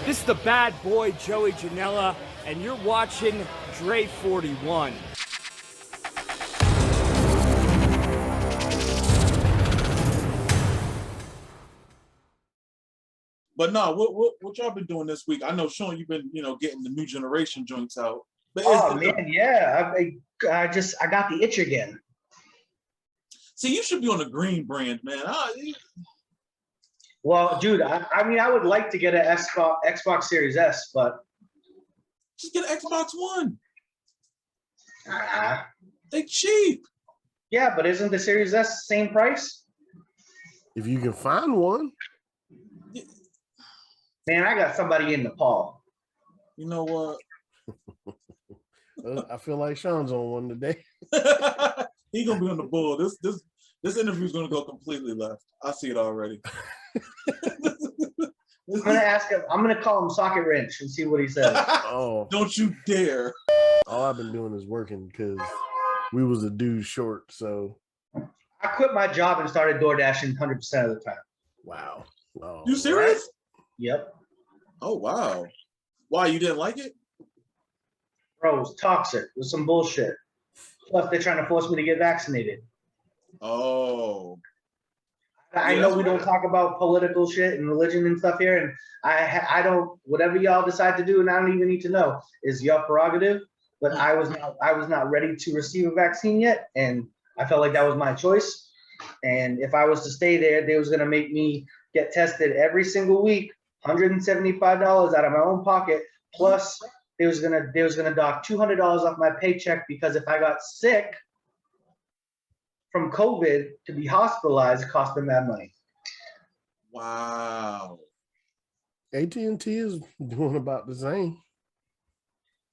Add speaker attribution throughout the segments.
Speaker 1: This is the bad boy Joey Janela, and you're watching Dre 41.
Speaker 2: But no, what y'all been doing this week? I know, Sean, you've been getting the new generation joints out. But
Speaker 3: yeah, I got the itch again.
Speaker 2: See, you should be on the green brand, man.
Speaker 3: Well, dude, I would like to get an Xbox Series S, but
Speaker 2: just get an Xbox One. They cheap.
Speaker 3: Yeah, but isn't the Series S the same price?
Speaker 4: If you can find one.
Speaker 3: Man, I got somebody in Nepal.
Speaker 2: You know what?
Speaker 4: I feel like Sean's on one today.
Speaker 2: He gonna be on the bull. This interview's gonna go completely left. I see it already.
Speaker 3: I'm gonna ask him. I'm gonna call him Socket Wrench and see what he says.
Speaker 4: Oh,
Speaker 2: don't you dare!
Speaker 4: All I've been doing is working because we was a dude short. So
Speaker 3: I quit my job and started door dashing 100% of the time.
Speaker 4: Wow. Oh,
Speaker 2: you serious?
Speaker 3: Right? Yep.
Speaker 2: Oh wow. Why, you didn't like it?
Speaker 3: Bro, it was toxic. It was some bullshit. Plus, they're trying to force me to get vaccinated.
Speaker 2: Oh.
Speaker 3: I know we don't talk about political shit and religion and stuff here, and I don't. Whatever y'all decide to do, and I don't even need to know, is your prerogative. But I was not ready to receive a vaccine yet, and I felt like that was my choice. And if I was to stay there, they was gonna make me get tested every single week, $175 out of my own pocket, plus they was gonna dock $200 off my paycheck because if I got sick from COVID to be hospitalized, it cost them that money.
Speaker 2: Wow.
Speaker 4: AT&T is doing about the same.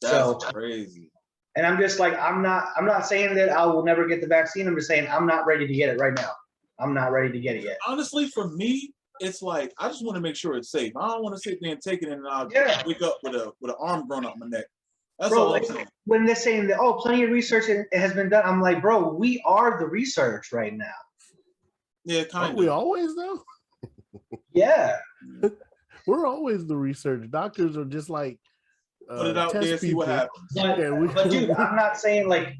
Speaker 2: That's crazy.
Speaker 3: And I'm just like, I'm not saying that I will never get the vaccine. I'm just saying I'm not ready to get it right now. I'm not ready to get it yet.
Speaker 2: Honestly, for me, it's like I just want to make sure it's safe. I don't want to sit there and take it and I'll wake up with an arm growing up my neck. That's all I'm saying.
Speaker 3: When they're saying that, plenty of research has been done, I'm like, bro, we are the research right now.
Speaker 2: Yeah, kind of.
Speaker 4: We always though.
Speaker 3: Yeah.
Speaker 4: We're always the research. Doctors are just like
Speaker 2: put it out there, see what happens.
Speaker 3: But dude, I'm not saying like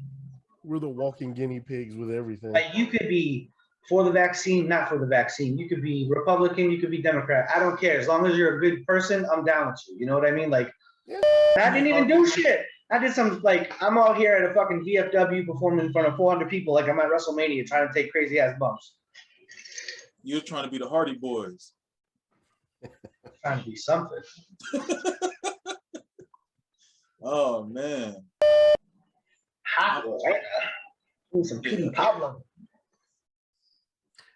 Speaker 4: we're the walking guinea pigs with everything.
Speaker 3: Like you could be for the vaccine, not for the vaccine. You could be Republican, you could be Democrat. I don't care. As long as you're a good person, I'm down with you. You know what I mean? Like, I didn't even do shit. I did some, like, I'm out here at a fucking VFW performing in front of 400 people like I'm at WrestleMania trying to take crazy ass bumps.
Speaker 2: You're trying to be the Hardy Boys.
Speaker 3: Trying to be something.
Speaker 2: Oh, man.
Speaker 3: Hot right now. Ooh, some Petey Pablo.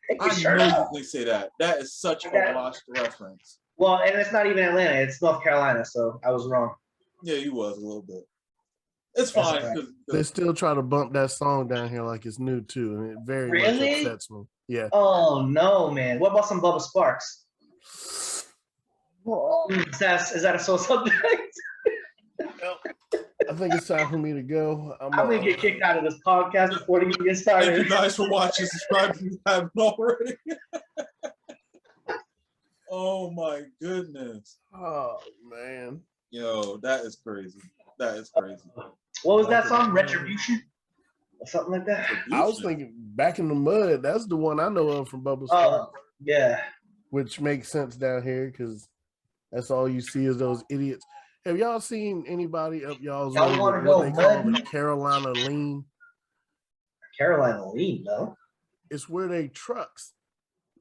Speaker 2: I know you can say that. That is such a lost reference.
Speaker 3: Well, and it's not even Atlanta. It's North Carolina, so I was wrong.
Speaker 2: Yeah, you was a little bit. It's fine.
Speaker 3: Right.
Speaker 4: They still try to bump that song down here like it's new, too, and it very much upsets me. Yeah.
Speaker 3: Oh, no, man. What about some Bubba Sparks? Is that a soul subject?
Speaker 4: I think it's time for me to go.
Speaker 3: I'm going to get kicked out of this podcast before you get started.
Speaker 2: Thank you guys for watching. Subscribe if you haven't already. Oh, my goodness.
Speaker 4: Oh, man.
Speaker 2: Yo, that is crazy. That is crazy.
Speaker 3: What was that song? Retribution? Or something like that?
Speaker 4: I was thinking Back in the Mud. That's the one I know of from Bubba Sparks.
Speaker 3: Yeah.
Speaker 4: Which makes sense down here because that's all you see is those idiots. Have y'all seen anybody up y'all's way with what they call the Carolina lean?
Speaker 3: Carolina lean, no?
Speaker 4: It's where they trucks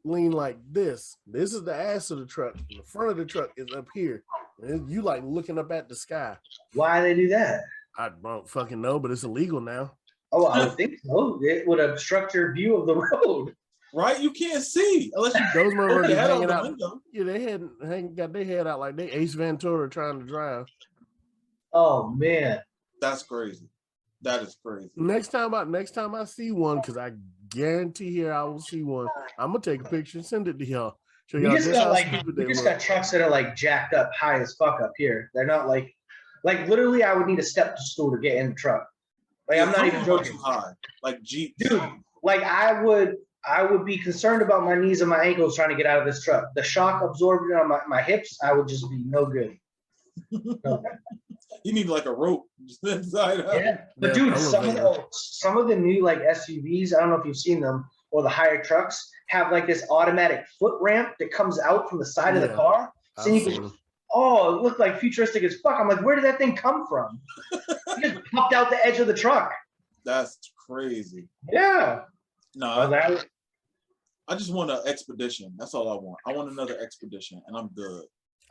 Speaker 4: lean like this. This is the ass of the truck. The front of the truck is up here. And you like looking up at the sky.
Speaker 3: Why do they do that?
Speaker 4: I don't fucking know, but it's illegal now.
Speaker 3: Oh, I would think so. It would obstruct your view of the road.
Speaker 2: Right? You can't see unless you
Speaker 4: those motherfuckers hanging out.
Speaker 2: Window.
Speaker 4: Yeah, they got their head out like they Ace Ventura trying to drive.
Speaker 3: Oh man,
Speaker 2: that's crazy. That is crazy.
Speaker 4: Next time I see one, because I guarantee here I will see one. I'm gonna take a picture and send it to y'all.
Speaker 3: So you just got trucks that are like jacked up high as fuck up here. They're not like literally I would need a step stool to get in the truck. Like I'm not even joking.
Speaker 2: High. Like Jeep.
Speaker 3: Dude, like I would I would be concerned about my knees and my ankles trying to get out of this truck. The shock absorbed on my hips, I would just be no good. No.
Speaker 2: You need like a rope just inside out.
Speaker 3: Yeah, but dude, some of the new like SUVs, I don't know if you've seen them, or the higher trucks have like this automatic foot ramp that comes out from the side of the car. So you can, it looked like futuristic as fuck. I'm like, where did that thing come from? It just popped out the edge of the truck.
Speaker 2: That's crazy.
Speaker 3: Yeah.
Speaker 2: No, I just want an expedition. That's all I want. I want another expedition, and I'm good.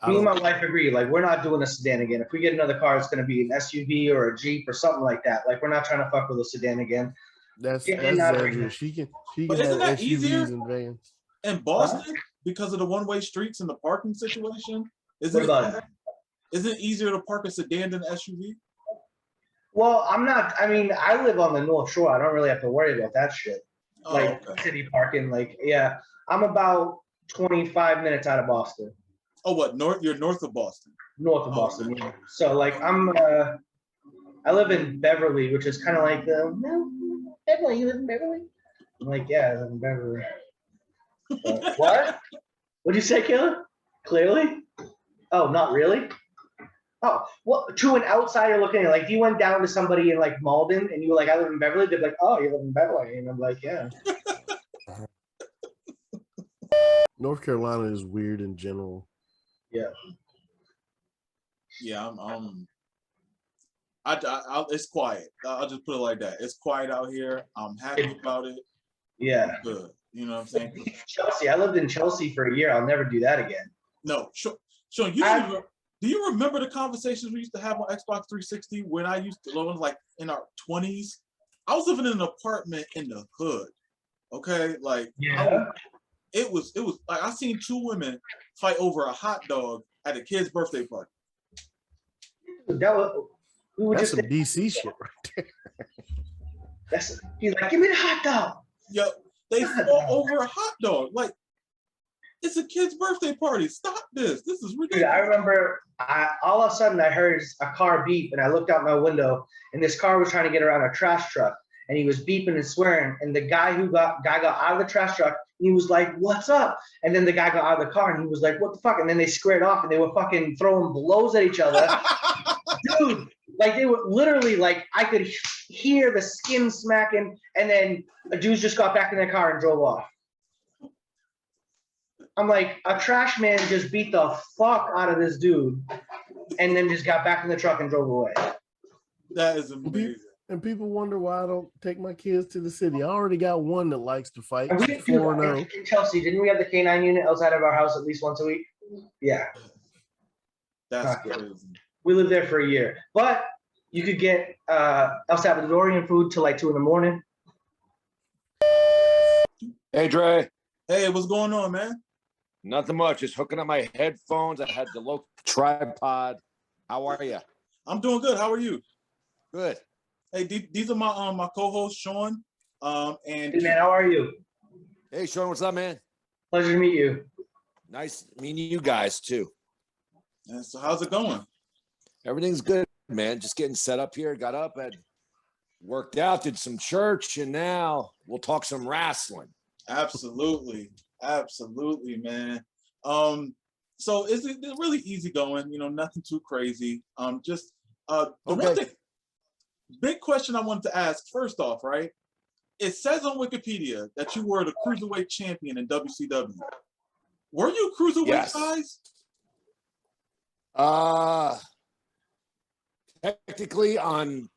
Speaker 3: Me and my wife agree. Like, we're not doing a sedan again. If we get another car, it's going to be an SUV or a Jeep or something like that. Like, we're not trying to fuck with a sedan again.
Speaker 4: That's dangerous. She can have SUVs easier and vans.
Speaker 2: In Boston, because of the one-way streets and the parking situation, is it easier to park a sedan than an SUV?
Speaker 3: Well, I live on the North Shore. I don't really have to worry about that shit. City parking. Like, yeah, I'm about 25 minutes out of Boston.
Speaker 2: Oh, what? You're north of Boston?
Speaker 3: North of Boston, yeah. So, like, I live in Beverly, which is kind of like Beverly, you live in Beverly? I'm like, yeah, I live in Beverly. What? What'd you say, Kayla? Clearly? Oh, not really? Oh, well, to an outsider looking at it, like, if you went down to somebody in, like, Malden and you were like, I live in Beverly, they'd be like, oh, you live in Beverly. And I'm like, yeah.
Speaker 4: North Carolina is weird in general.
Speaker 3: Yeah.
Speaker 2: Yeah, it's quiet. I'll just put it like that. It's quiet out here. I'm happy about it.
Speaker 3: Yeah.
Speaker 2: Good. You know what I'm saying?
Speaker 3: Chelsea. I lived in Chelsea for a year. I'll never do that again.
Speaker 2: No. Sean, do you remember the conversations we used to have on Xbox 360 when I used to live like in our 20s? I was living in an apartment in the hood. Okay? Like,
Speaker 3: yeah.
Speaker 2: It was like I seen two women fight over a hot dog at a kid's birthday party.
Speaker 4: That's some DC shit right there.
Speaker 3: He's like, give me the hot dog.
Speaker 2: Yo, they fought over a hot dog. Like, it's a kid's birthday party. Stop this. This is ridiculous. Dude,
Speaker 3: I remember all of a sudden I heard a car beep and I looked out my window and this car was trying to get around a trash truck and he was beeping and swearing and the guy got out of the trash truck and he was like, what's up? And then the guy got out of the car and he was like, what the fuck? And then they squared off and they were fucking throwing blows at each other. Dude, like they were literally like, I could hear the skin smacking and then a dude just got back in their car and drove off. I'm like, a trash man just beat the fuck out of this dude and then just got back in the truck and drove away.
Speaker 2: That is amazing.
Speaker 4: And people wonder why I don't take my kids to the city. I already got one that likes to fight.
Speaker 3: In Chelsea, didn't we have the K9 unit outside of our house at least once a week? Yeah.
Speaker 2: That's crazy.
Speaker 3: We lived there for a year. But you could get El Salvadorian food till like 2 a.m.
Speaker 5: Hey, Dre.
Speaker 2: Hey, what's going on, man?
Speaker 5: Nothing much. Just hooking up my headphones. I had the local tripod. How are you?
Speaker 2: I'm doing good. How are you?
Speaker 5: Good.
Speaker 2: Hey, these are my co-hosts, Sean. And
Speaker 3: hey, man, how are you?
Speaker 5: Hey, Sean, what's up, man?
Speaker 3: Pleasure to meet you.
Speaker 5: Nice meeting you guys too.
Speaker 2: And so, how's it going?
Speaker 5: Everything's good, man. Just getting set up here. Got up, had worked out, did some church, and now we'll talk some wrestling.
Speaker 2: Absolutely, man. So it's really easy going. You know, nothing too crazy. Just the one thing. Big question I wanted to ask first off, right? It says on Wikipedia that you were the cruiserweight champion in WCW. Were you cruiserweight size?
Speaker 5: Technically on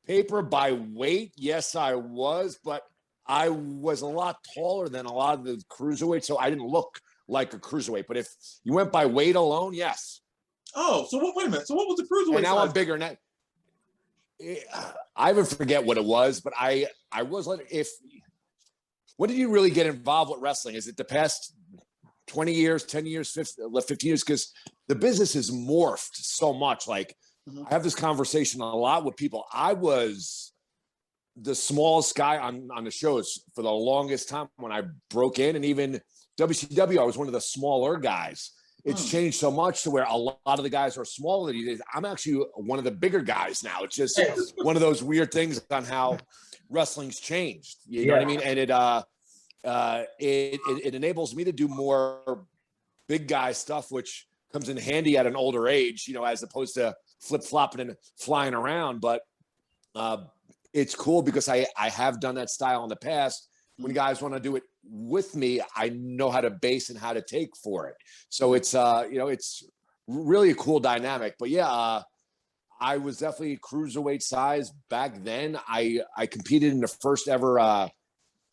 Speaker 5: paper by weight, yes, I was, but I was a lot taller than a lot of the cruiserweights, so I didn't look like a cruiserweight. But if you went by weight alone, yes.
Speaker 2: Oh, so wait a minute. So what was the cruiserweight
Speaker 5: and now
Speaker 2: size?
Speaker 5: I'm bigger than that. I even forget what it was, but I was like, when did you really get involved with wrestling? Is it the past 20 years, 10 years, 15 years? Because the business has morphed so much. Like I have this conversation a lot with people. I was the smallest guy on the shows for the longest time when I broke in, and even WCW, I was one of the smaller guys. It's changed so much to where a lot of the guys are smaller these days. I'm actually one of the bigger guys now. It's just one of those weird things on how wrestling's changed. You know what I mean? And it enables me to do more big guy stuff, which comes in handy at an older age, you know, as opposed to flip flopping and flying around. But it's cool because I have done that style in the past. When guys want to do it with me, I know how to base and how to take for it. So it's it's really a cool dynamic. But yeah, I was definitely cruiserweight size back then. I competed in the first ever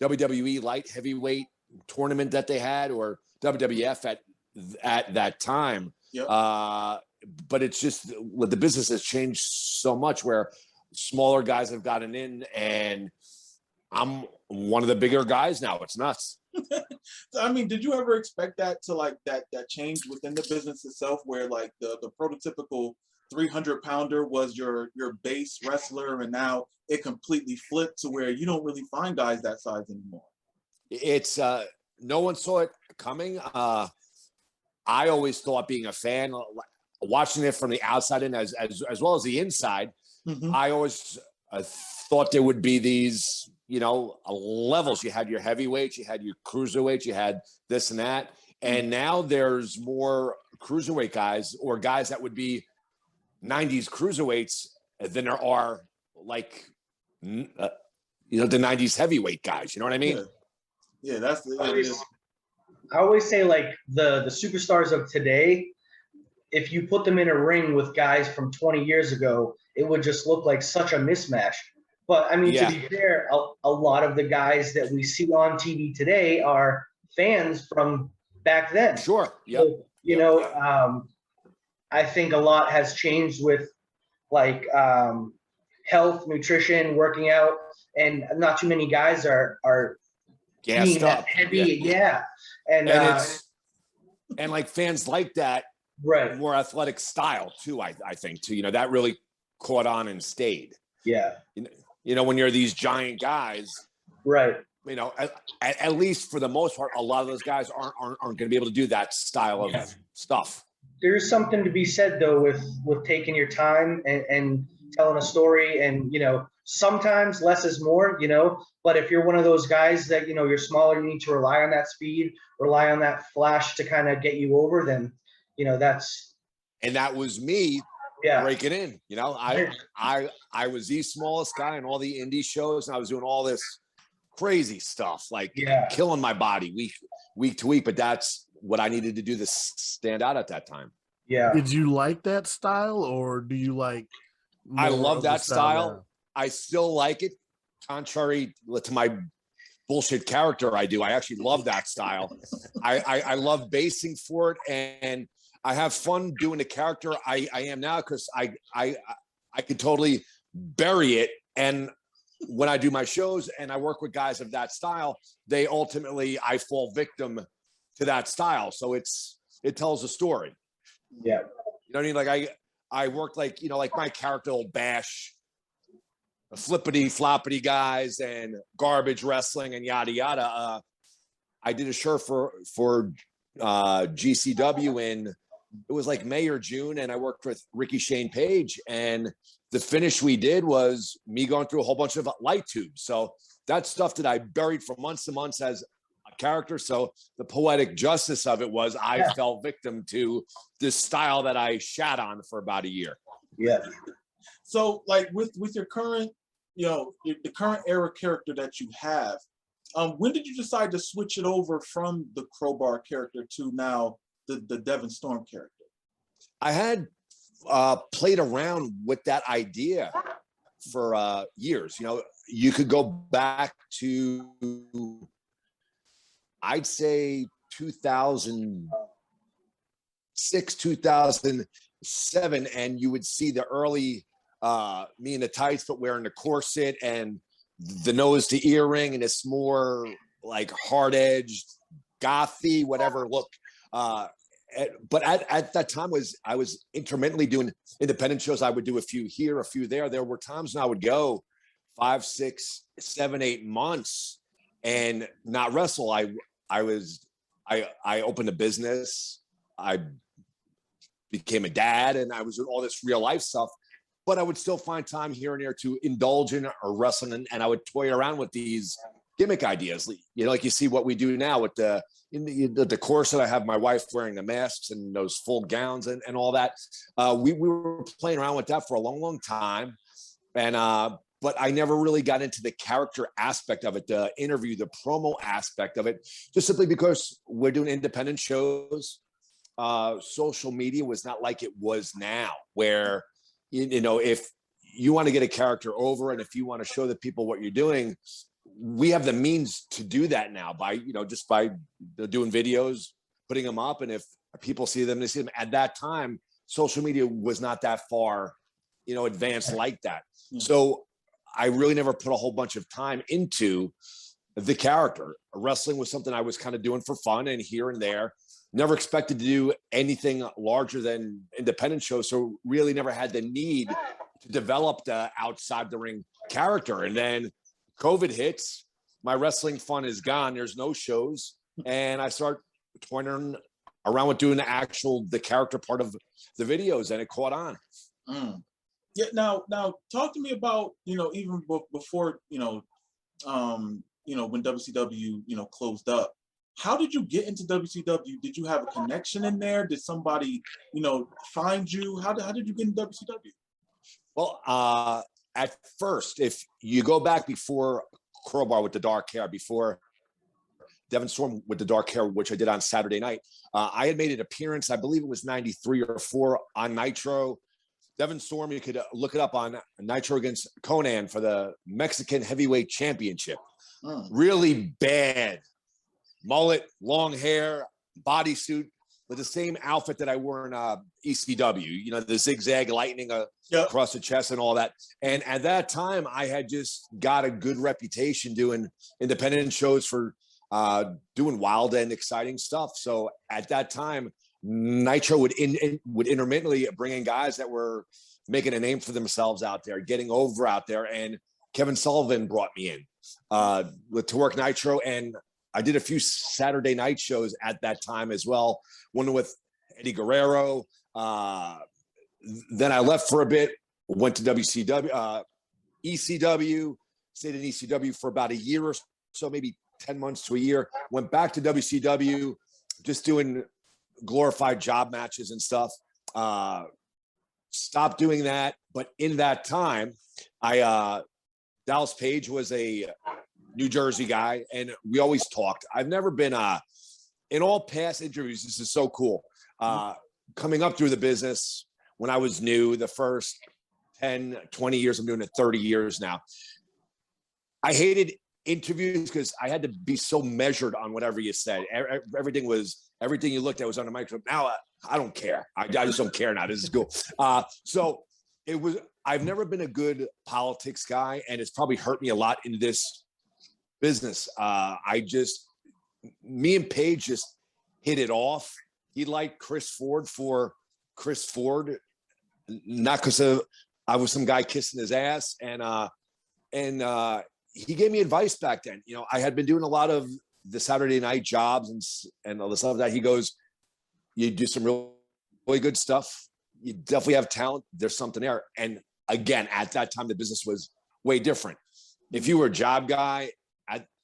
Speaker 5: WWE light heavyweight tournament that they had, or WWF at that time.
Speaker 2: Yep.
Speaker 5: But it's just the business has changed so much where smaller guys have gotten in, and I'm one of the bigger guys now. It's nuts.
Speaker 2: I mean, did you ever expect that to like that change within the business itself, where like the prototypical 300-pounder was your base wrestler, and now it completely flipped to where you don't really find guys that size anymore?
Speaker 5: It's no one saw it coming. I always thought, being a fan, watching it from the outside in as well as the inside, I always thought there would be these, levels. You had your heavyweights, you had your cruiserweights, you had this and that. And now there's more cruiserweight guys, or guys that would be 90s cruiserweights, than there are like, the 90s heavyweight guys. You know what I mean?
Speaker 2: Yeah, that's
Speaker 3: I always say, like, the superstars of today, if you put them in a ring with guys from 20 years ago, it would just look like such a mismatch. But I mean, to be fair, a lot of the guys that we see on TV today are fans from back then.
Speaker 5: Sure. Yeah.
Speaker 3: So, I think a lot has changed with like health, nutrition, working out, and not too many guys are
Speaker 5: gassed
Speaker 3: being
Speaker 5: up.
Speaker 3: that heavy. Yeah.
Speaker 5: And like fans like that,
Speaker 3: right,
Speaker 5: more athletic style too. I think too. That really caught on and stayed.
Speaker 3: Yeah.
Speaker 5: When you're these giant guys,
Speaker 3: right?
Speaker 5: At least for the most part, a lot of those guys aren't going to be able to do that style of stuff.
Speaker 3: There's something to be said though with taking your time and telling a story, and sometimes less is more. But if you're one of those guys that you're smaller, you need to rely on that speed, rely on that flash to kind of get you over. Then that's.
Speaker 5: And that was me.
Speaker 3: Yeah.
Speaker 5: Breaking in, I was the smallest guy in all the indie shows, and I was doing all this crazy stuff, like killing my body week to week. But that's what I needed to do to stand out at that time.
Speaker 3: Yeah.
Speaker 4: Did you like that style, or do you like?
Speaker 5: I love that style. I still like it, contrary to my bullshit character. I do. I actually love that style. I love basing for it, and I have fun doing the character I am now, because I could totally bury it. And when I do my shows and I work with guys of that style, I fall victim to that style. So it tells a story.
Speaker 3: Yeah.
Speaker 5: You know what I mean? Like I worked like my character will bash flippity floppity guys and garbage wrestling and yada yada. I did a show for GCW in, it was like May or June, and I worked with Ricky Shane Page, and the finish we did was me going through a whole bunch of light tubes. So that's stuff that I buried for months and months as a character. So the poetic justice of it was I fell victim to this style that I shat on for about a year.
Speaker 3: Yeah.
Speaker 2: So like with your current, the current era character that you have, when did you decide to switch it over from the Crowbar character to now the Devon Storm character?
Speaker 5: I had played around with that idea for years. You could go back to, I'd say 2006, 2007, and you would see the early me in the tights, but wearing the corset and the nose to earring, and it's more like hard-edged, gothy, whatever look. But at that time I was intermittently doing independent shows. I would do a few here, a few there. There were times when I would go 5, 6, 7, 8 months and not wrestle. I opened a business. I became a dad, and I was doing all this real life stuff, but I would still find time here and there to indulge in or wrestling. And I would toy around with these gimmick ideas. You know, like you see what we do now with the corset. I have my wife wearing the masks and those full gowns and all that. We were playing around with that for a long, long time. And, but I never really got into the character aspect of it, the interview, the promo aspect of it, just simply because we're doing independent shows. Social media was not like it was now, where, you know, if you want to get a character over and if you want to show the people what you're doing, we have the means to do that now by, you know, just by doing videos, putting them up. And if people see them, they see them. At that time, social media was not that far, you know, advanced like that. So I really never put a whole bunch of time into the character. Wrestling was something I was kind of doing for fun and here and there. Never expected to do anything larger than independent shows. So really never had the need to develop the outside the ring character. And then COVID hits, my wrestling fun is gone. There's no shows. And I start toying around with doing the character part of the videos, and it caught on.
Speaker 2: Yeah. Now talk to me about, you know, even before, you know, when WCW, you know, closed up. How did you get into WCW? Did you have a connection in there? Did somebody, you know, find you? How did you get into WCW?
Speaker 5: Well, at first, if you go back before Crowbar with the dark hair, before Devon Storm with the dark hair, which I did on Saturday night, I had made an appearance, I believe it was 93 or 4 on Nitro. Devon Storm, you could look it up on Nitro against Conan for the Mexican Heavyweight Championship. Really bad. Mullet, long hair, bodysuit, with the same outfit that I wore in ECW, you know, the zigzag lightning across the chest and all that. And at that time, I had just got a good reputation doing independent shows for doing wild and exciting stuff. So at that time, Nitro would intermittently bring in guys that were making a name for themselves out there, getting over out there. And Kevin Sullivan brought me in to work Nitro, and I did a few Saturday night shows at that time as well. One with Eddie Guerrero. Then I left for a bit, went to WCW, ECW, stayed in ECW for about a year or so, maybe 10 months to a year. Went back to WCW, just doing glorified job matches and stuff. Stopped doing that. But in that time, Dallas Page was a New Jersey guy, and we always talked. I've never been in all past interviews, this is so cool. Coming up through the business when I was new, the first 10, 20 years, I'm doing it 30 years now. I hated interviews because I had to be so measured on whatever you said. Everything you looked at was on the microphone. Now I don't care. I just don't care now. This is cool. So I've never been a good politics guy, and it's probably hurt me a lot in this business. Me and Paige just hit it off. He liked Chris Ford for Chris Ford, not because I was some guy kissing his ass. And he gave me advice back then. You know, I had been doing a lot of the Saturday night jobs and all the stuff that he goes, you do some really good stuff. You definitely have talent. There's something there. And again, at that time, the business was way different. If you were a job guy,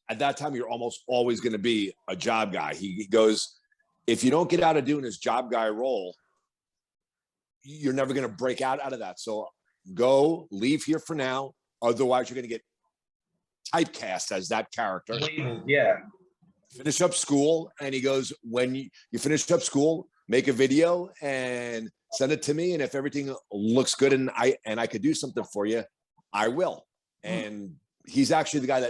Speaker 5: at that time, you're almost always going to be a job guy. He goes, if you don't get out of doing his job guy role, you're never going to break out of that. So leave here for now. Otherwise, you're going to get typecast as that character.
Speaker 3: Yeah.
Speaker 5: Finish up school. And he goes, when you finish up school, make a video and send it to me. And if everything looks good and I could do something for you, I will. And he's actually the guy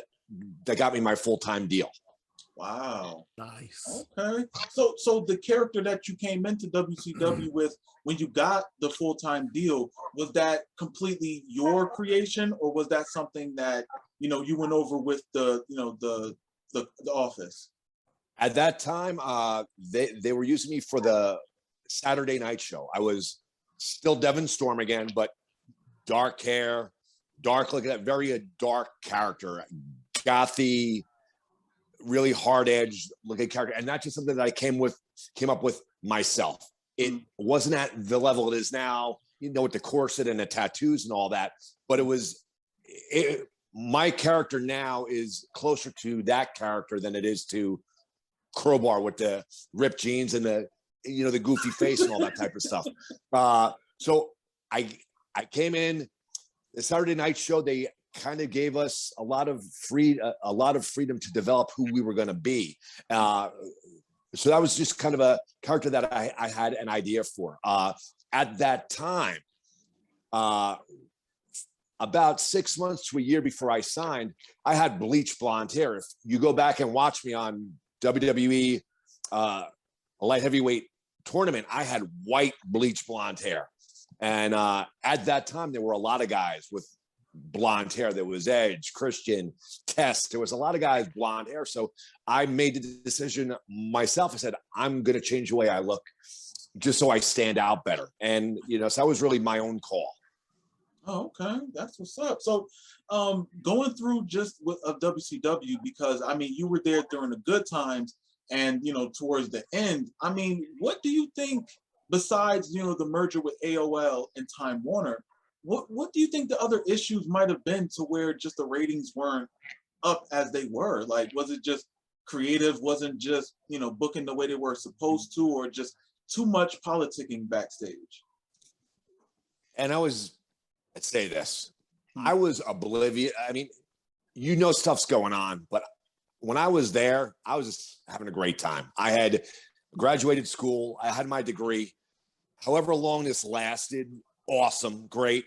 Speaker 5: that got me my full-time deal.
Speaker 2: Wow.
Speaker 4: Nice.
Speaker 2: Okay. So the character that you came into WCW with when you got the full-time deal, was that completely your creation, or was that something that, you know, you went over with the office?
Speaker 5: At that time, they were using me for the Saturday night show. I was still Devon Storm again, but dark hair, dark look at that, very dark character, gothy, really hard-edged looking character, and not just something that I came up with myself. It wasn't at the level it is now, you know, with the corset and the tattoos and all that, but it my character now is closer to that character than it is to Crowbar with the ripped jeans and the, you know, the goofy face and all that type of stuff. So I came in the Saturday night show. They kind of gave us a lot of freedom to develop who we were going to be. So that was just kind of a character that I had an idea for. At that time, about 6 months to a year before I signed, I had bleach blonde hair. If you go back and watch me on WWE a light heavyweight tournament, I had white bleach blonde hair. And at that time, there were a lot of guys with blonde hair. There was Edge, Christian, Test. There was a lot of guys blonde hair. So I made the decision myself. I said, I'm going to change the way I look just so I stand out better. And, you know, so that was really my own call.
Speaker 2: Oh, okay. That's what's up. So going through just with WCW, because I mean, you were there during the good times and, you know, towards the end, I mean, what do you think besides, you know, the merger with AOL and Time Warner, what do you think the other issues might have been to where just the ratings weren't up as they were? Like, was it just creative, wasn't just, you know, booking the way they were supposed to, or just too much politicking backstage?
Speaker 5: And I'd say this, I was oblivious. I mean, you know, stuff's going on, but when I was there, I was just having a great time. I had graduated school. I had my degree. However long this lasted, awesome, great.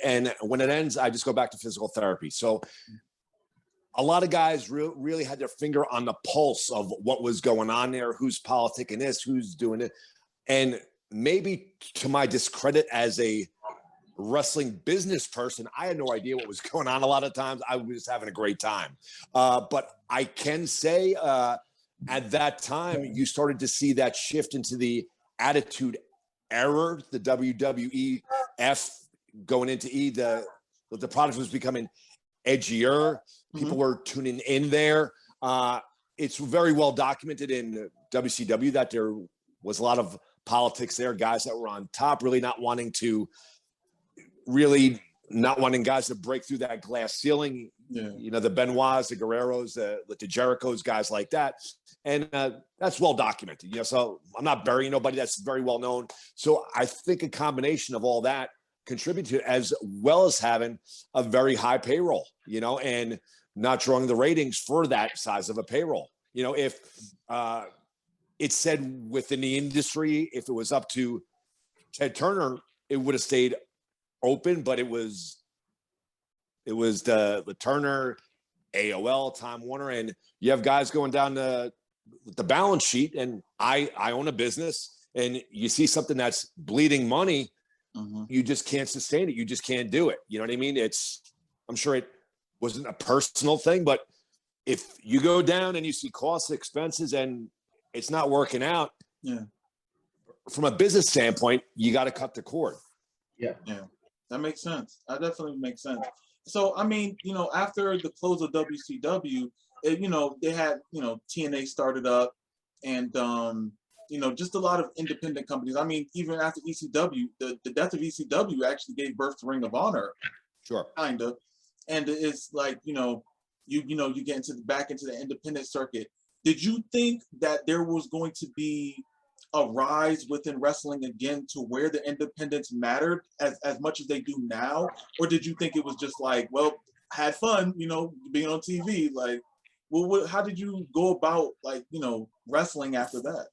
Speaker 5: And when it ends, I just go back to physical therapy. So a lot of guys really had their finger on the pulse of what was going on there, who's politicking this, who's doing it. And maybe to my discredit as a wrestling business person, I had no idea what was going on. A lot of times I was having a great time. But I can say at that time, you started to see that shift into the attitude era, the WWEF going into E, the product was becoming edgier. People were tuning in there. It's very well documented in WCW that there was a lot of politics there, guys that were on top, really not wanting guys to break through that glass ceiling. Yeah. You know, the Benoits, the Guerreros, the Jerichos, guys like that. And that's well documented, you know, so I'm not burying nobody. That's very well known. So I think a combination of all that contributed to, as well as having a very high payroll, you know, and not drawing the ratings for that size of a payroll. You know, if it said within the industry, if it was up to Ted Turner, it would have stayed open, but it was the Turner, AOL, Time Warner, and you have guys going down the balance sheet, and I own a business, and you see something that's bleeding money, you just can't sustain it. You just can't do it. You know what I mean? I'm sure it wasn't a personal thing, but if you go down and you see costs, expenses, and it's not working out, from a business standpoint, you got to cut the cord.
Speaker 2: Yeah. That makes sense. That definitely makes sense. So, I mean, you know, after the close of WCW, you know, they had, you know, TNA started up and, you know, just a lot of independent companies. I mean, even after ECW, the death of ECW actually gave birth to Ring of Honor.
Speaker 5: Sure.
Speaker 2: Kind of. And it's like, you know, you get back into the independent circuit. Did you think that there was going to be a rise within wrestling again to where the independents mattered as much as they do now? Or did you think it was just like, well, had fun, you know, being on TV? Like, well, how did you go about, like, you know, wrestling after that?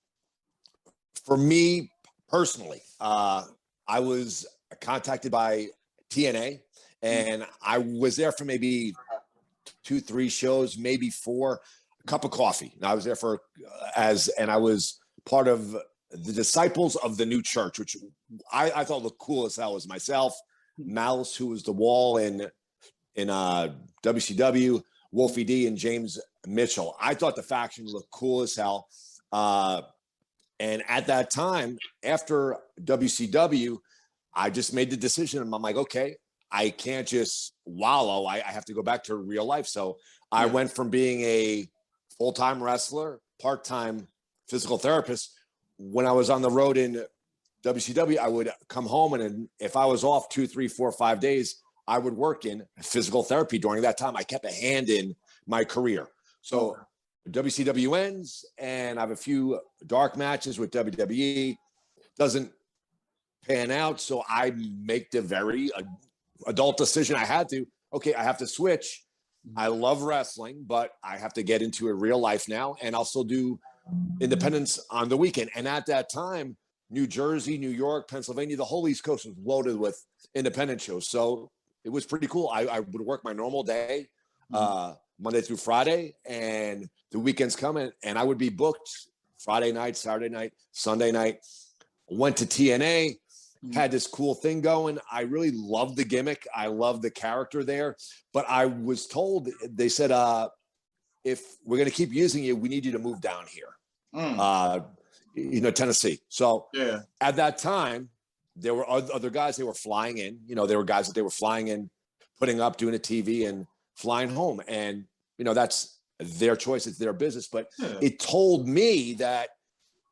Speaker 5: For me personally, I was contacted by TNA, and I was there for maybe 2-3 shows, maybe 4, a cup of coffee. And I was there and I was part of the Disciples of the New Church, which I thought looked cool as hell. As myself, Malice, who was the Wall in WCW, Wolfie D, and James Mitchell. I thought the faction looked cool as hell. And at that time, after WCW, I just made the decision. I'm like, okay, I can't just wallow. I have to go back to real life. So I went from being a full-time wrestler, part-time physical therapist. When I was on the road in WCW, I would come home, and if I was off 2, 3, 4, 5 days, I would work in physical therapy during that time. I kept a hand in my career. So WCW ends, and I have a few dark matches with WWE. Doesn't pan out, so I make the very adult decision. I had to. Okay, I have to switch. I love wrestling, but I have to get into a real life now, and I'll still do independence on the weekend. And at that time, New Jersey, New York, Pennsylvania, the whole East Coast was loaded with independent shows. So it was pretty cool. I would work my normal day, Monday through Friday, and the weekends coming, and I would be booked Friday night, Saturday night, Sunday night. Went to TNA, had this cool thing going. I really loved the gimmick. I loved the character there. But I was told, they said, if we're going to keep using you, we need you to move down here, Tennessee. So at that time, there were other guys, they were flying in. There were guys that they were flying in, putting up, doing a TV, and flying home. And, that's their choice. It's their business. But it told me that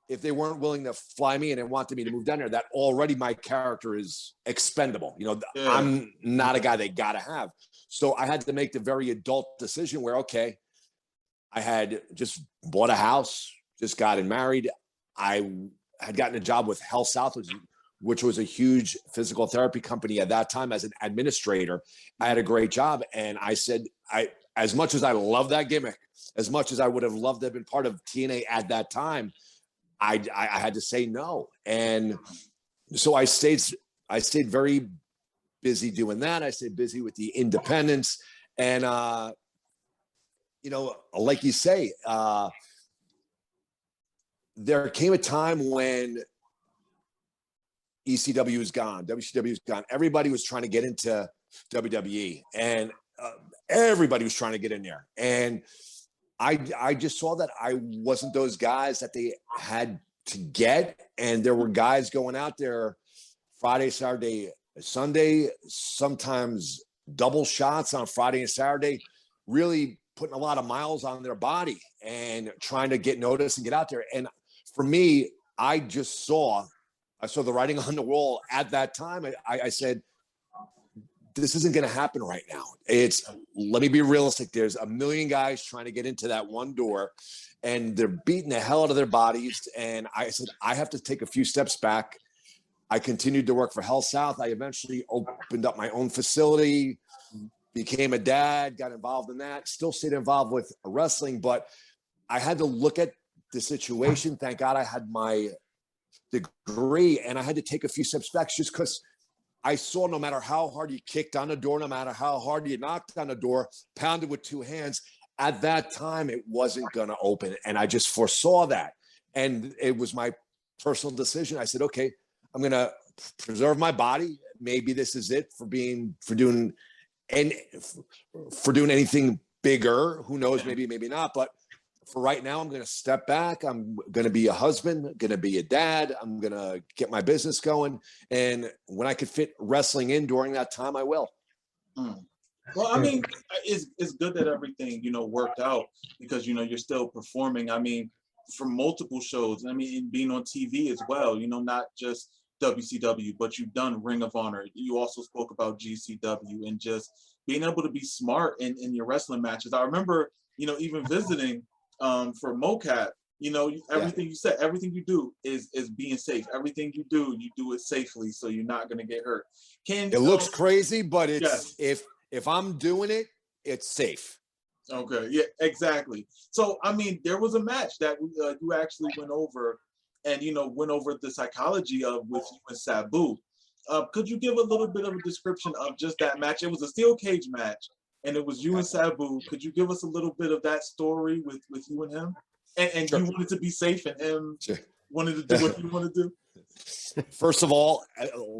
Speaker 5: if they weren't willing to fly me in and wanted me to move down there, that already my character is expendable. I'm not a guy they got to have. So I had to make the very adult decision where, okay, I had just bought a house, just gotten married. I had gotten a job with Health South, which was a huge physical therapy company at that time as an administrator. I had a great job. And I said, as much as I love that gimmick, as much as I would have loved to have been part of TNA at that time, I had to say no. And so I stayed very busy doing that. I stayed busy with the independents. And, like you say, there came a time when ECW was gone, WCW was gone. Everybody was trying to get into WWE, and everybody was trying to get in there. And I just saw that I wasn't those guys that they had to get. And there were guys going out there Friday, Saturday, Sunday, sometimes double shots on Friday and Saturday, really putting a lot of miles on their body and trying to get noticed and get out there. And for me, I saw the writing on the wall at that time. I said, this isn't going to happen right now. Let me be realistic. There's a million guys trying to get into that one door, and they're beating the hell out of their bodies. And I said, I have to take a few steps back. I continued to work for Health South. I eventually opened up my own facility, became a dad, got involved in that, still stayed involved with wrestling, but I had to look at the situation. Thank God I had my degree, and I had to take a few steps back just because I saw no matter how hard you kicked on the door, no matter how hard you knocked on the door, pounded with two hands, at that time, it wasn't going to open. And I just foresaw that. And it was my personal decision. I said, okay, I'm going to preserve my body. Maybe this is it for doing anything bigger. Who knows? Maybe not. But for right now, I'm going to step back. I'm going to be a husband, going to be a dad. I'm going to get my business going. And when I could fit wrestling in during that time, I will.
Speaker 2: Well, I mean, it's good that everything, worked out because, you're still performing. I mean, for multiple shows. I mean, and being on TV as well, not just WCW, but you've done Ring of Honor. You also spoke about GCW and just being able to be smart in your wrestling matches. I remember, even visiting for MoCap, everything you said, everything you do is being safe. Everything you do it safely, so you're not going to get hurt.
Speaker 5: It looks crazy, but it's if I'm doing it, it's safe.
Speaker 2: Okay, yeah, exactly. So, I mean, there was a match that you actually went over, and went over the psychology of with you and Sabu. Could you give a little bit of a description of just that match? It was a steel cage match, and it was you and Sabu. Could you give us a little bit of that story with you and him? And sure. You wanted to be safe, and him wanted to do what you want to do?
Speaker 5: First of all,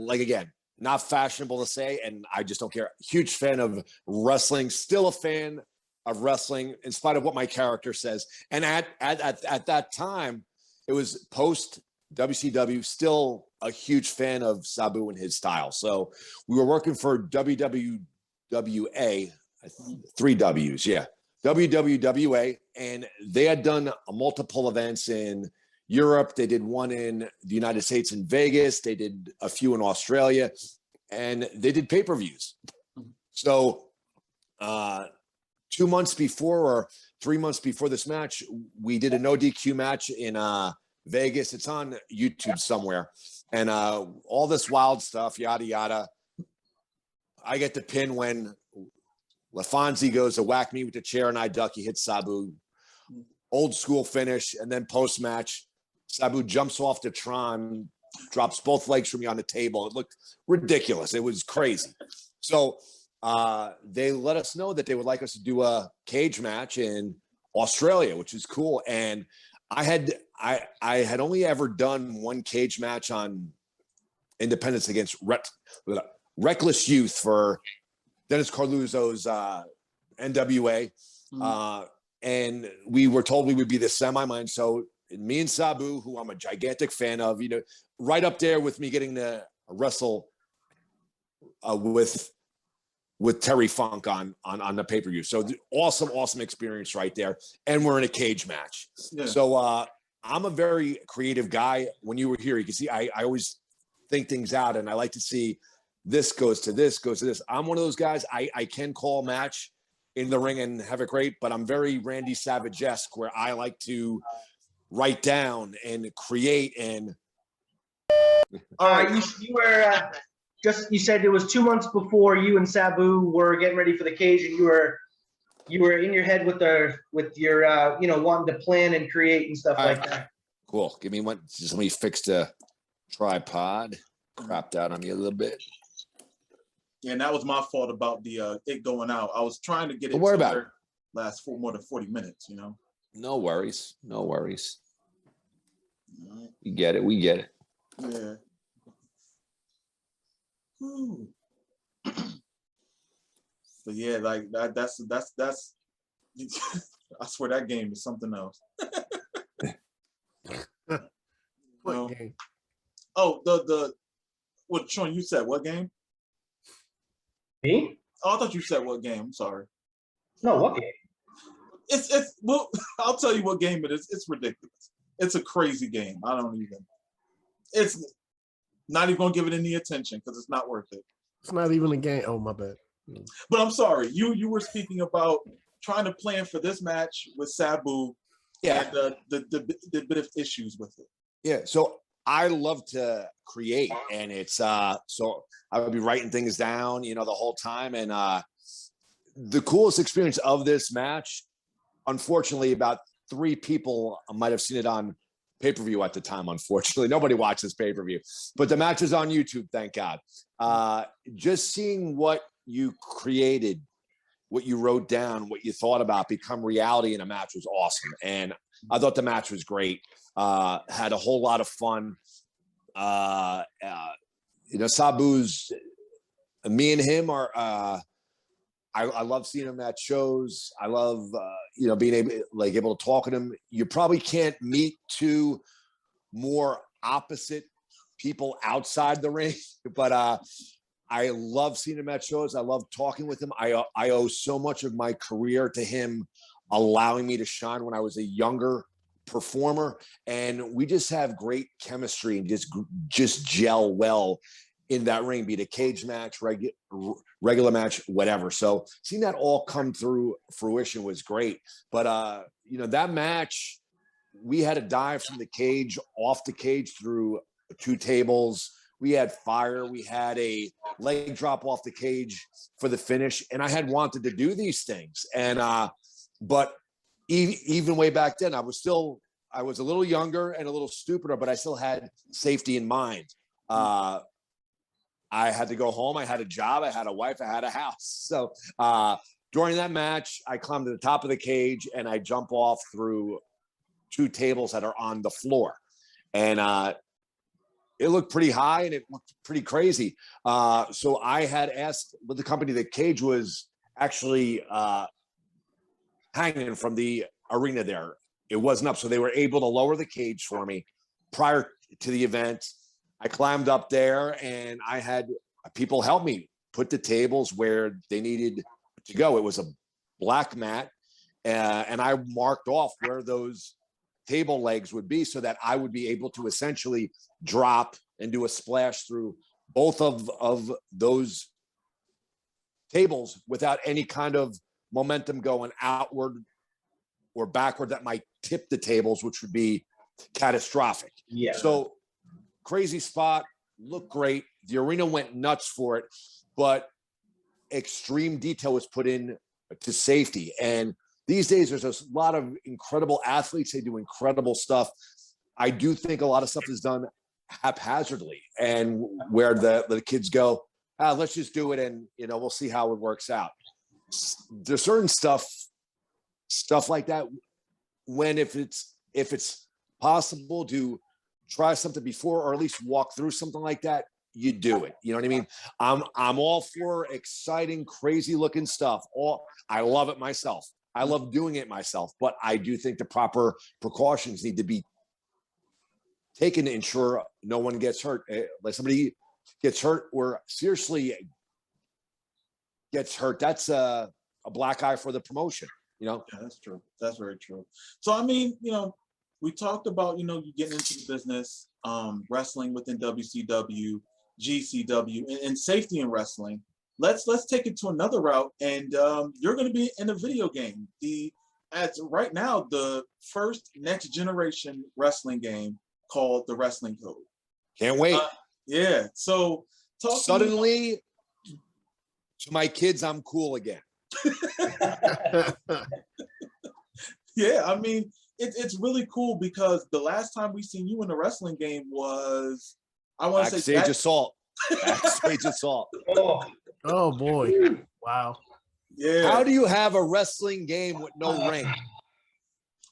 Speaker 5: again, not fashionable to say, and I just don't care. Huge fan of wrestling, still a fan of wrestling, in spite of what my character says. And at that time, it was post WCW, still a huge fan of Sabu and his style. So we were working for WWWA, 3 W's, yeah. WWWA, and they had done multiple events in Europe. They did one in the United States in Vegas. They did a few in Australia, and they did pay-per-views. So 2 months before or 3 months before this match, we did a no DQ match in Vegas. It's on YouTube somewhere. And all this wild stuff, yada, yada. I get the pin when LaFonzie goes to whack me with the chair and I duck. He hits Sabu. Old school finish. And then post-match, Sabu jumps off the Tron, drops both legs from me on the table. It looked ridiculous. It was crazy. So they let us know that they would like us to do a cage match in Australia, which is cool. And I had only ever done one cage match on Independence against Reckless Youth for Dennis Carluzzo's NWA. And we were told we would be the semi-main. So me and Sabu, who I'm a gigantic fan of, you know, right up there with me getting to wrestle with Terry Funk on the pay-per-view. So awesome experience right there. And we're in a cage match. Yeah. So I'm a very creative guy. When you were here, you can see I always think things out, and I like to see this goes to this, goes to this. I'm one of those guys. I can call a match in the ring and have it great, but I'm very Randy Savage-esque, where I like to write down and create. And
Speaker 3: all right, you were you said it was 2 months before you and Sabu were getting ready for the cage, and you were in your head with your wanting to plan and create and stuff like that.
Speaker 5: Cool. Give me one. Just let me fix the tripod. Crapped out on me a little bit.
Speaker 2: Yeah, and that was my fault about the it going out. I was trying to get it
Speaker 5: Don't worry about it.
Speaker 2: Last for more than 40 minutes, you know.
Speaker 5: No worries. No worries. Right. We get it. We get it.
Speaker 2: Yeah. But yeah, like that's I swear that game is something else.
Speaker 4: What game?
Speaker 2: Oh, what, Sean, you said what game?
Speaker 3: Me?
Speaker 2: Oh, I thought you said what game. I'm sorry.
Speaker 3: No, what game?
Speaker 2: It's well, I'll tell you what game it is. It's ridiculous. It's a crazy game. It's not even gonna give it any attention because it's not worth it.
Speaker 4: It's not even a game. Oh, my bad.
Speaker 2: But I'm sorry. You were speaking about trying to plan for this match with Sabu. Yeah. And the bit of issues with it.
Speaker 5: Yeah. So I love to create, and it's so I would be writing things down, the whole time. And the coolest experience of this match, unfortunately, about 3 people might have seen it on pay-per-view at the time. Unfortunately, nobody watches pay-per-view, but the match is on YouTube. Thank God. Just seeing what you created, what you wrote down, what you thought about become reality in a match was awesome. And I thought the match was great. Had a whole lot of fun. Sabu's, me and him are, I love seeing him at shows. I love, being able to talk to him. You probably can't meet 2 more opposite people outside the ring, but I love seeing him at shows. I love talking with him. I owe so much of my career to him allowing me to shine when I was a younger performer, and we just have great chemistry and just gel well in that ring, be it a cage match, regular match, whatever. So seeing that all come through fruition was great. But that match, we had a dive from the cage, off the cage through 2 tables. We had fire. We had a leg drop off the cage for the finish. And I had wanted to do these things. And, but even way back then, I was a little younger and a little stupider, but I still had safety in mind. I had to go home. I had a job. I had a wife. I had a house. So during that match, I climbed to the top of the cage and I jump off through 2 tables that are on the floor. And, it looked pretty high and it looked pretty crazy. So I had asked with the company, the cage was actually hanging from the arena there. It wasn't up. So they were able to lower the cage for me prior to the event. I climbed up there and I had people help me put the tables where they needed to go. It was a black mat. And I marked off where those table legs would be so that I would be able to essentially drop and do a splash through both of those tables without any kind of momentum going outward or backward that might tip the tables, which would be catastrophic.
Speaker 3: Yeah.
Speaker 5: So crazy spot, looked great. The arena went nuts for it, but extreme detail was put in to safety. And these days, there's a lot of incredible athletes. They do incredible stuff. I do think a lot of stuff is done haphazardly, and where the kids go, let's just do it, and we'll see how it works out. There's certain stuff like that. When if it's possible to try something before, or at least walk through something like that, you do it. You know what I mean? I'm all for exciting, crazy looking stuff. I love it myself. I love doing it myself, but I do think the proper precautions need to be taken to ensure no one gets hurt. Like somebody gets hurt or seriously gets hurt, that's a black eye for the promotion.
Speaker 2: Yeah, that's true. That's very true. So, I mean, we talked about, you getting into the business, wrestling within WCW, GCW, and safety in wrestling. Let's take it to another route, and you're going to be in a video game. Right now, the first next generation wrestling game called The Wrestling Code.
Speaker 5: Can't wait.
Speaker 2: Yeah. So
Speaker 5: suddenly, to my kids, I'm cool again.
Speaker 2: Yeah, I mean, it's really cool because the last time we seen you in a wrestling game was, I want to say,
Speaker 5: Backstage Assault. Backstage Assault.
Speaker 4: Oh boy! Wow.
Speaker 2: Yeah.
Speaker 5: How do you have a wrestling game with no ring?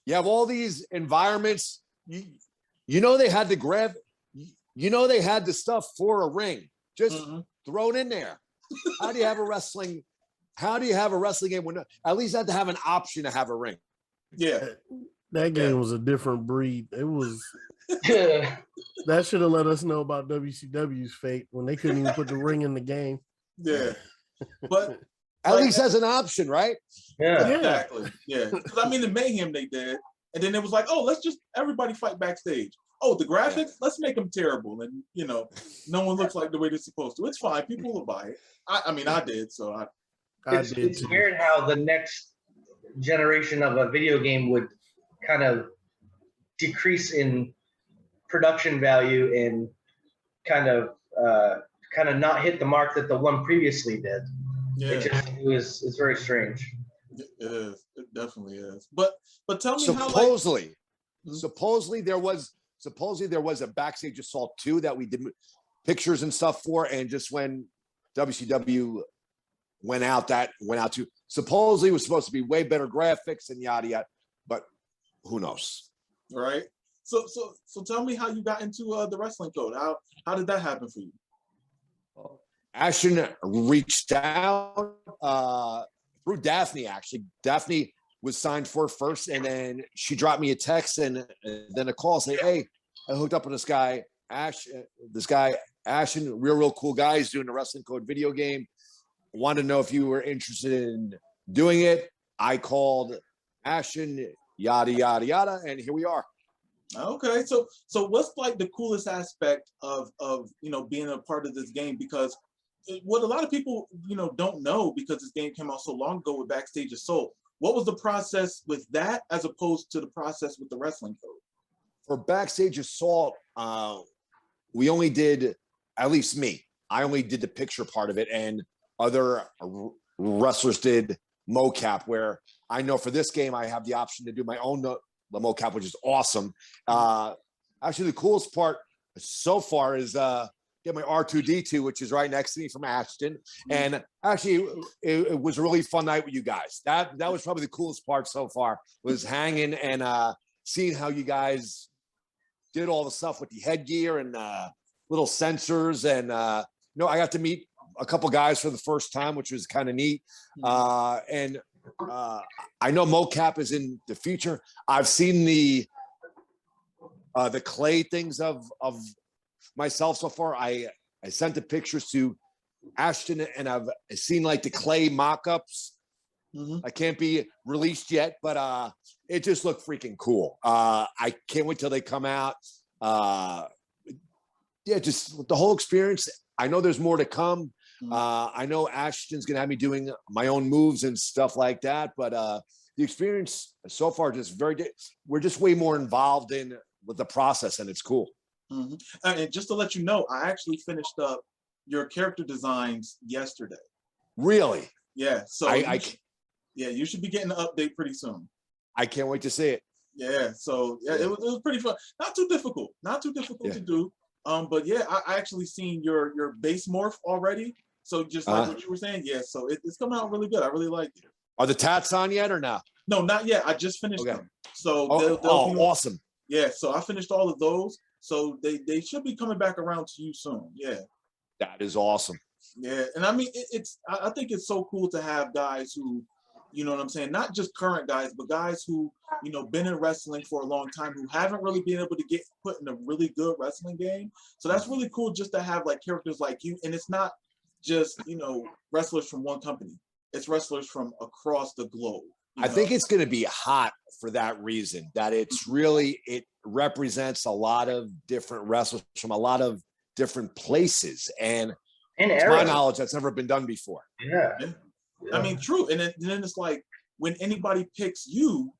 Speaker 5: You have all these environments. They had the they had the stuff for a ring. Just throw it in there. How do you have a wrestling game when at least had to have an option to have a ring?
Speaker 2: Yeah.
Speaker 4: That game was a different breed. It was that should have let us know about WCW's fate when they couldn't even put the ring in the game.
Speaker 2: Yeah. But
Speaker 5: at least as an option, right?
Speaker 3: Yeah.
Speaker 2: Exactly. Yeah. Because I mean, the Mayhem they did, and then it was like, let's just everybody fight backstage. The graphics, let's make them terrible, and no one looks like the way they're supposed to. It's fine. People will buy it. I mean, I did. So
Speaker 3: it's weird how the next generation of a video game would kind of decrease in production value and kind of not hit the mark that the one previously did.
Speaker 2: Yeah.
Speaker 3: It's very strange.
Speaker 2: It is. It definitely is. But tell me
Speaker 5: supposedly there was a Backstage Assault 2 that we did pictures and stuff for, and just when WCW went out to supposedly it was supposed to be way better graphics and yada yada, but who knows?
Speaker 2: Right. So tell me how you got into the Wrestling Code. How did that happen for you?
Speaker 5: Ashton reached out through Daphne. Actually, Daphne was signed for first, and then she dropped me a text and then a call saying, "Hey, I hooked up with this guy, Ashton, real cool guy. He's doing the Wrestling Code video game. Wanted to know if you were interested in doing it." I called Ashton, yada yada yada, and here we are.
Speaker 2: Okay, so what's like the coolest aspect of being a part of this game? Because what a lot of people don't know, because this game came out so long ago with Backstage Assault, what was the process with that as opposed to the process with the Wrestling Code?
Speaker 5: For Backstage Assault, we only did, at least me, I only did the picture part of it, and other wrestlers did mocap, where I know for this game I have the option to do my own mocap, which is awesome. Actually, the coolest part so far is get my R2D2, which is right next to me, from Ashton. And actually, it was a really fun night with you guys. That was probably the coolest part so far, was hanging and seeing how you guys did all the stuff with the headgear and little sensors. And I got to meet a couple guys for the first time, which was kind of neat. And I know mocap is in the future. I've seen the clay things of myself so far. I sent the pictures to Ashton, and I've seen like the clay mock-ups. I can't be released yet, but it just looked freaking cool. I can't wait till they come out. Just the whole experience. I know there's more to come. I know Ashton's gonna have me doing my own moves and stuff like that, but the experience so far just very good. We're just way more involved in with the process, and it's cool.
Speaker 2: And just to let you know, I actually finished up your character designs yesterday.
Speaker 5: Really?
Speaker 2: Yeah. So you should be getting an update pretty soon.
Speaker 5: I can't wait to see it.
Speaker 2: Yeah. So it was pretty fun. Not too difficult. Not too difficult to do. But yeah, I actually seen your base morph already. So just like what you were saying, yeah. So it's coming out really good. I really like it.
Speaker 5: Are the tats on yet or no?
Speaker 2: No, not yet. I just finished them. So they'll be
Speaker 5: awesome.
Speaker 2: Yeah. So I finished all of those. So they should be coming back around to you soon. Yeah.
Speaker 5: That is awesome.
Speaker 2: Yeah, and I mean I think it's so cool to have guys who, you know what I'm saying, not just current guys, but guys who, you know, been in wrestling for a long time who haven't really been able to get put in a really good wrestling game. So that's really cool just to have like characters like you. And it's not just, you know, wrestlers from one company. It's wrestlers from across the globe.
Speaker 5: I think it's going to be hot for that reason, that it's really, it represents a lot of different wrestlers from a lot of different places. And to my knowledge, that's never been done before.
Speaker 2: Yeah. I mean, true. And then it's like when anybody picks you,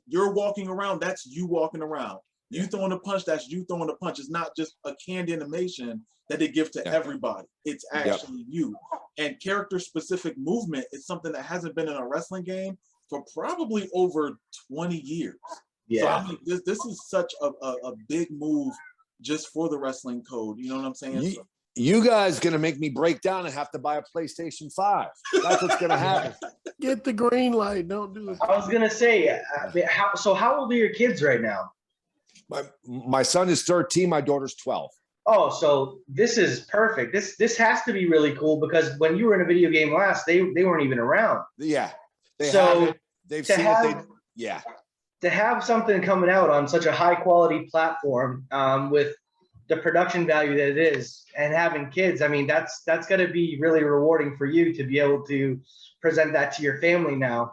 Speaker 2: you're walking around, that's you walking around. You throwing a punch, that's you throwing a punch. It's not just a canned animation that they give to everybody. It's actually you. And character-specific movement is something that hasn't been in a wrestling game for probably over 20 years. Yeah. So I mean, this is such a big move just for the wrestling code. You know what I'm saying?
Speaker 5: You guys gonna make me break down and have to buy a PlayStation 5. That's what's gonna happen.
Speaker 4: Get the green light. Don't do it.
Speaker 3: I was gonna say, how old are your kids right now?
Speaker 5: My son is 13. My daughter's 12.
Speaker 3: Oh, so this is perfect. This has to be really cool because when you were in a video game last, they weren't even around.
Speaker 5: Yeah. They've seen it.
Speaker 3: To have something coming out on such a high quality platform with the production value that it is, and having kids, I mean, that's going to be really rewarding for you to be able to present that to your family now.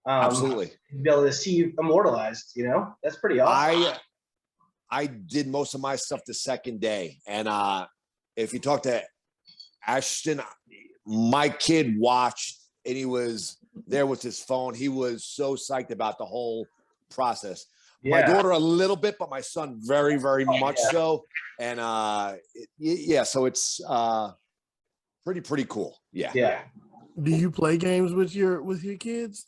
Speaker 5: Absolutely.
Speaker 3: Be able to see you immortalized, you know, that's pretty awesome.
Speaker 5: I did most of my stuff the second day. And if you talk to Ashton, my kid watched and he was there with his phone. He was so psyched about the whole process. My daughter a little bit, but my son very, very much so. And so it's pretty cool. Yeah.
Speaker 3: Yeah.
Speaker 4: Do you play games with your kids?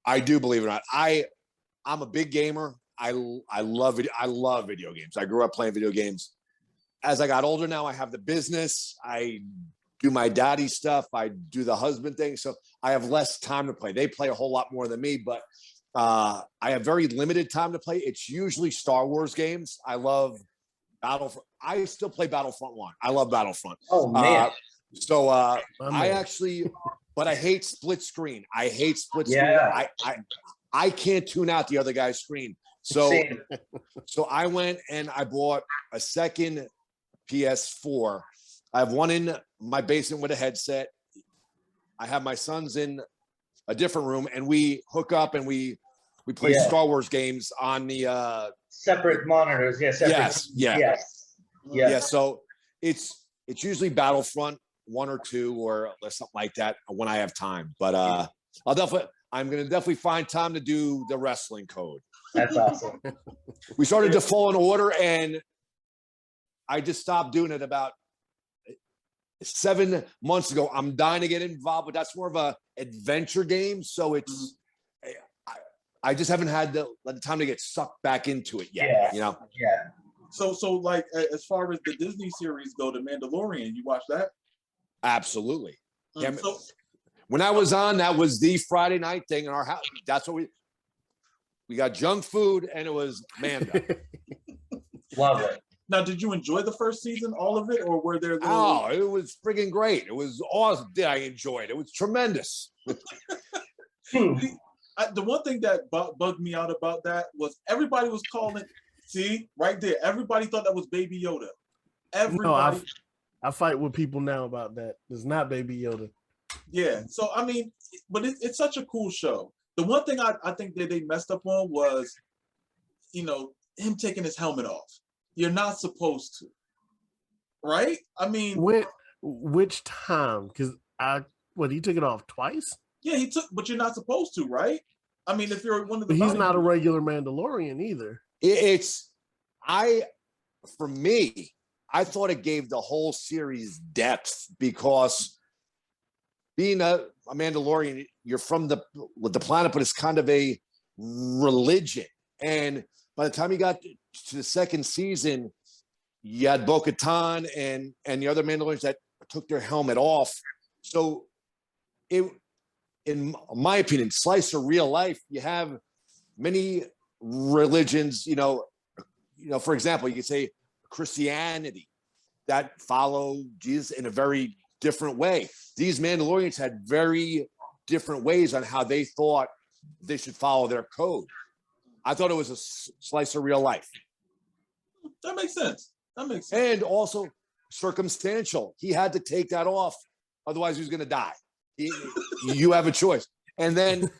Speaker 5: I do, believe it or not. I'm a big gamer. I love it. I love video games. I grew up playing video games. As I got older now, I have the business. I do my daddy stuff. I do the husband thing. So I have less time to play. They play a whole lot more than me, but I have very limited time to play. It's usually Star Wars games. I love Battlefront. I still play Battlefront 1. I love Battlefront.
Speaker 3: Oh, man.
Speaker 5: I actually, but I hate split screen. I hate split screen. I can't tune out the other guy's screen. So I went and I bought a second PS4. I have one in my basement with a headset. I have my sons in a different room, and we hook up and we play Star Wars games on the
Speaker 3: separate monitors.
Speaker 5: Yes. So it's usually Battlefront 1 or 2 or something like that when I have time. But I'm gonna definitely find time to do the wrestling code.
Speaker 3: That's awesome.
Speaker 5: We started to fall in order, and I just stopped doing it about 7 months ago. I'm dying to get involved, but that's more of a adventure game. So it's, I just haven't had the time to get sucked back into it yet. You know?
Speaker 3: Yeah.
Speaker 2: So like, as far as the Disney series go, The Mandalorian, you watch that?
Speaker 5: Absolutely. Yeah. When I was on, that was the Friday night thing in our house. That's what we got junk food, and it was Mando.
Speaker 3: Love it.
Speaker 2: Now, did you enjoy the first season, all of it, or were there?
Speaker 5: Oh, it was friggin' great. It was awesome. I enjoyed it. It was tremendous.
Speaker 2: The one thing that bugged me out about that was everybody was calling. See, right there, everybody thought that was Baby Yoda. Everybody.
Speaker 4: No, I fight with people now about that. It's not Baby Yoda.
Speaker 2: Yeah. So I mean, but it's such a cool show. The one thing I think that they messed up on was, you know, him taking his helmet off. You're not supposed to, right? I mean,
Speaker 4: Which time? Because he took it off twice?
Speaker 2: Yeah, he took, but you're not supposed to, right? I mean, if you're one of the,
Speaker 4: but he's not a regular Mandalorian either.
Speaker 5: For me, I thought it gave the whole series depth because being a Mandalorian, you're from the planet, but it's kind of a religion. And by the time you got to the second season, you had Bo-Katan and the other Mandalorians that took their helmet off. So in my opinion, slice of real life, you have many religions, for example, you could say Christianity that follow Jesus in a very different way. These Mandalorians had very different ways on how they thought they should follow their code. I thought it was a slice of real life.
Speaker 2: That makes sense.
Speaker 5: And also circumstantial. He had to take that off. Otherwise, he was going to die. You have a choice. And then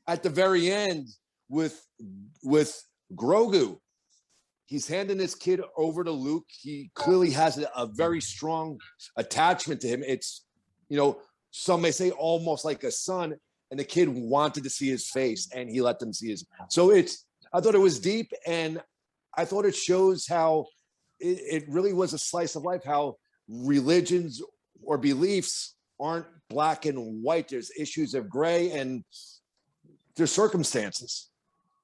Speaker 5: at the very end with Grogu, he's handing this kid over to Luke. He clearly has a very strong attachment to him. It's, some may say almost like a son, and the kid wanted to see his face and he let them see his. So I thought it was deep, and I thought it shows how it really was a slice of life, how religions or beliefs aren't black and white. There's issues of gray and there's circumstances.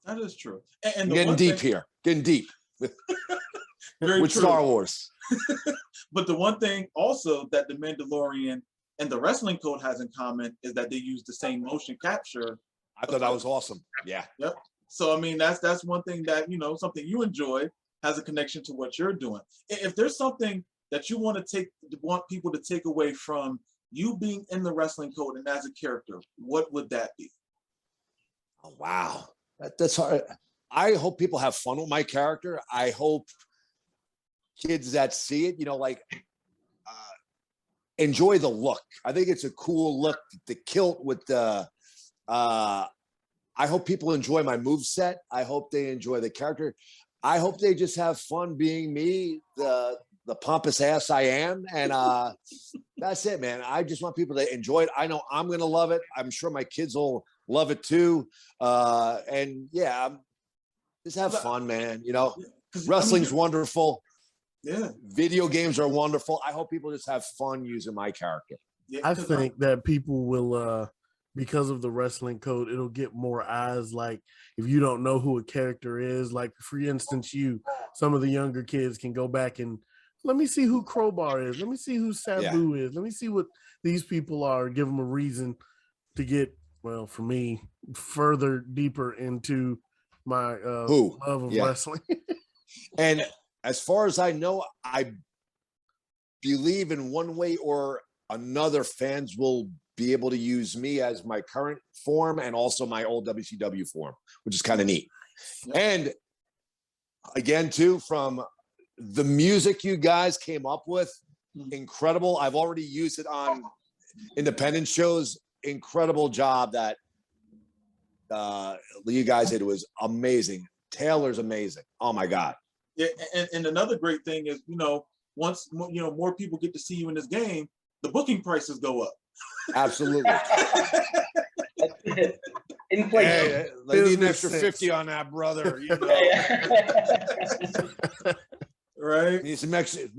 Speaker 2: That is true. And
Speaker 5: getting deep here, getting deep with Star Wars.
Speaker 2: But the one thing also that the Mandalorian and the Wrestling Code has in common is that they use the same motion capture.
Speaker 5: I thought that was awesome. Yeah.
Speaker 2: Yep. So I mean, that's one thing that something you enjoy has a connection to what you're doing. If there's something that you want people to take away from you being in the Wrestling Code and as a character, what would that be?
Speaker 5: Oh, wow. That's hard. I hope people have fun with my character. I hope kids that see it, enjoy the look. I think it's a cool look. The kilt with the, I hope people enjoy my moveset. I hope they enjoy the character. I hope they just have fun being me, the pompous ass I am. And that's it, man. I just want people to enjoy it. I know I'm going to love it. I'm sure my kids will love it too. And yeah, just have fun, man. Wrestling's wonderful.
Speaker 2: Yeah.
Speaker 5: Video games are wonderful. I hope people just have fun using my character.
Speaker 2: Yeah,
Speaker 4: I think that people will, because of the Wrestling Code, it'll get more eyes. Like if you don't know who a character is, like for instance, some of the younger kids can go back and let me see who Crowbar is. Let me see who Sabu is. Let me see what these people are. Give them a reason to get, well, for me, further deeper into my love of wrestling.
Speaker 5: And as far as I know, I believe in one way or another, fans will be able to use me as my current form and also my old WCW form, which is kind of neat. Yeah. And again, too, from the music you guys came up with, incredible. I've already used it on independent shows. Incredible job that you guys did. It was amazing. Taylor's amazing. Oh my God.
Speaker 2: Yeah, and another great thing is, once more people get to see you in this game, the booking prices go up.
Speaker 5: Absolutely.
Speaker 3: Inflation.
Speaker 5: Hey, they need an extra 50 on that, brother.
Speaker 2: Right?
Speaker 5: Need some extra.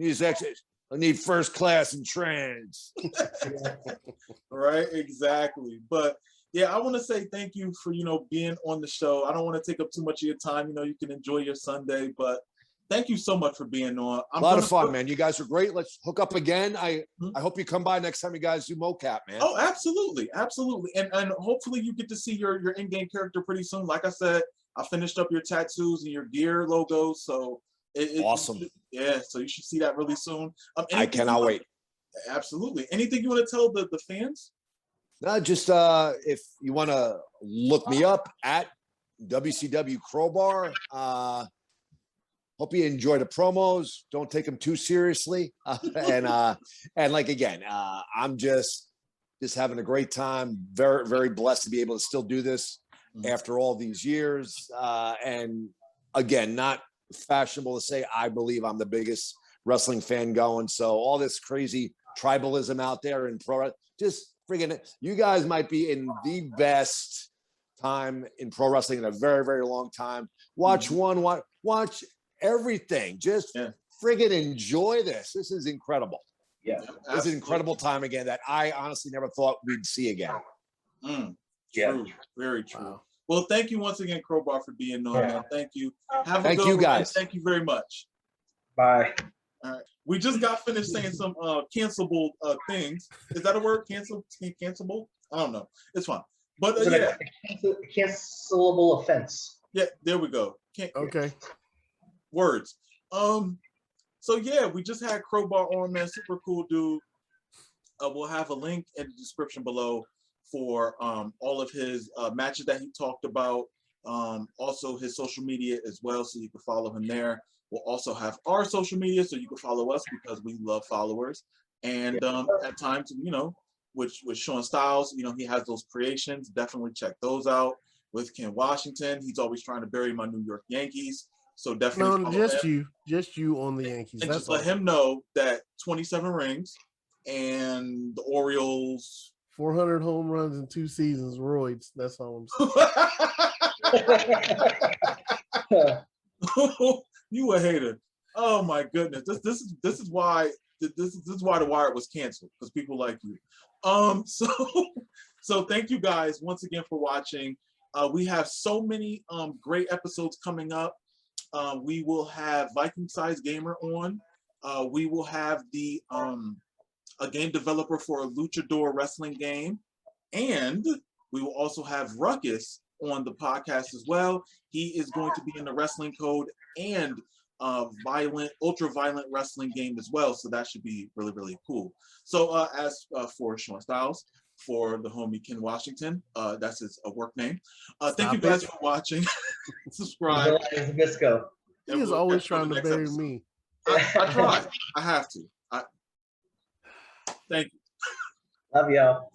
Speaker 5: I need first class and trans.
Speaker 2: Right, exactly. But yeah, I want to say thank you for being on the show. I don't want to take up too much of your time. You can enjoy your Sunday, but thank you so much for being on.
Speaker 5: A lot of fun, man. You guys are great. Let's hook up again. I hope you come by next time you guys do mocap, man.
Speaker 2: Oh, absolutely. Absolutely. And hopefully you get to see your in-game character pretty soon. Like I said, I finished up your tattoos and your gear logos. So
Speaker 5: awesome.
Speaker 2: Yeah. So you should see that really soon.
Speaker 5: I cannot wait.
Speaker 2: Absolutely. Anything you want to tell the fans?
Speaker 5: No, just if you want to look me up at WCW Crowbar, hope you enjoy the promos. Don't take them too seriously. And like, again, I'm just having a great time. Very, very blessed to be able to still do this after all these years. And again, not fashionable to say I believe I'm the biggest wrestling fan going. So all this crazy tribalism out there in pro. Just friggin', you guys might be in the best time in pro wrestling in a very, very long time. Watch watch everything. Just friggin' enjoy this. This is incredible.
Speaker 3: Yeah,
Speaker 5: it's an incredible time again that I honestly never thought we'd see again.
Speaker 2: True, very true.
Speaker 4: Wow.
Speaker 2: Well, thank you once again, Crowbar, for being on. Man. Thank you. Have a
Speaker 5: Thank
Speaker 2: good
Speaker 5: you
Speaker 2: one.
Speaker 5: guys.
Speaker 2: Thank you very much.
Speaker 3: Bye.
Speaker 2: All right. We just got finished saying some cancelable things. Is that a word? Cancelable? I don't know. It's fine. But yeah.
Speaker 3: Cancelable offense.
Speaker 2: Yeah, there we go.
Speaker 4: Okay.
Speaker 2: Words. So yeah, we just had Crowbar on, man. Super cool dude. We'll have a link in the description below for all of his matches that he talked about. Also his social media as well, so you can follow him there. We'll also have our social media, so you can follow us because we love followers. And at times, you know, with Sean Styles, you know, he has those creations. Definitely check those out. With Ken Washington, he's always trying to bury my New York Yankees. So definitely
Speaker 4: No, just you on the Yankees.
Speaker 2: And
Speaker 4: that's
Speaker 2: just let him know that 27 rings and the Orioles
Speaker 4: 400 home runs in 2 seasons, roids. That's all I'm saying.
Speaker 2: You a hater. Oh my goodness. This is why the Wire was canceled, because people like you. So thank you guys once again for watching. We have so many great episodes coming up. We will have Viking Size Gamer on. We will have the a game developer for a luchador wrestling game, and we will also have Ruckus on the podcast as well. He is going to be in the Wrestling Code and ultra violent wrestling game as well, so that should be really, really cool. So as for Sean Styles, for the homie Ken Washington, that's his work name. Thank you guys for watching. Subscribe.
Speaker 4: He is always trying to bury me.
Speaker 2: I try. I have to. Thank you.
Speaker 3: Love y'all.